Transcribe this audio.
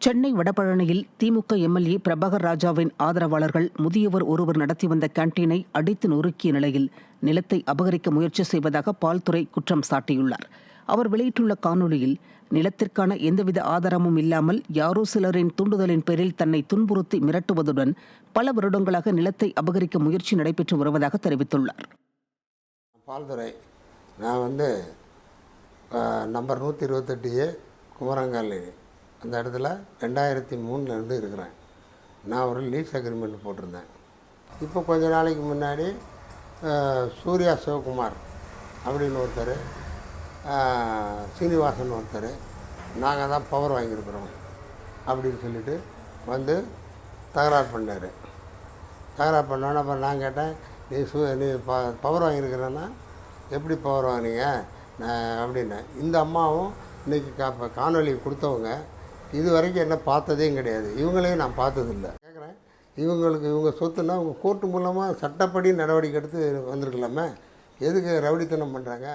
சென்னை வடபழனியில் திமுக MLA Prabhakar ராஜாவின் ஆதரவாளர்கள் முதியவர் ஒருவர் நடத்தி வந்த கேண்டீனை அடித்து நொறுக்கிய நிலையில் நிலத்தை அபகரிக்க முயற்சி செய்வதாக பால்துறை குற்றம் சாட்டியுள்ளார். அவர் வெளியிட்டுள்ள காணொலியில், நிலத்திற்கான எந்தவித ஆதாரமும் இல்லாமல் யாரோ சிலரின் தூண்டுதலின் பேரில் தன்னை துன்புறுத்தி மிரட்டுவதுடன் பல வருடங்களாக நிலத்தை அபகரிக்க முயற்சி நடைபெற்று வருவதாக தெரிவித்துள்ளார். பால்துறை நான் நம்பர் 128A குமரங்காலி அந்த இடத்துல 2003 இருக்கிறேன். நான் ஒரு லீஸ் அக்ரிமெண்ட் போட்டிருந்தேன். இப்போ கொஞ்ச நாளைக்கு முன்னாடி சூர்யா சிவகுமார் அப்படின்னு ஒருத்தர், சீனிவாசன் ஒருத்தர், நாங்கள் தான் பவர் வாங்கியிருக்கிறோம் அப்படின்னு சொல்லிட்டு வந்து தகராறு பண்ணார். தகராறு பண்ணோன்னே அப்புறம் நான் கேட்டேன், நீ பவர் வாங்கியிருக்கிறேன்னா எப்படி பவர் வாங்கினீங்க அப்படின்னு. இந்த அம்மாவும் இன்றைக்கி காணொலி கொடுத்தவங்க இது வரைக்கும் என்ன பார்த்ததே கிடையாது. இவங்களையும் நான் பார்த்ததில்லை. கேட்குறேன், இவங்க சொத்துன்னா அவங்க கோர்ட்டு மூலமாக சட்டப்படி நடவடிக்கை எடுத்து வந்திருக்கலாமே, எதுக்கு ரவுடித்தனம் பண்ணுறாங்க?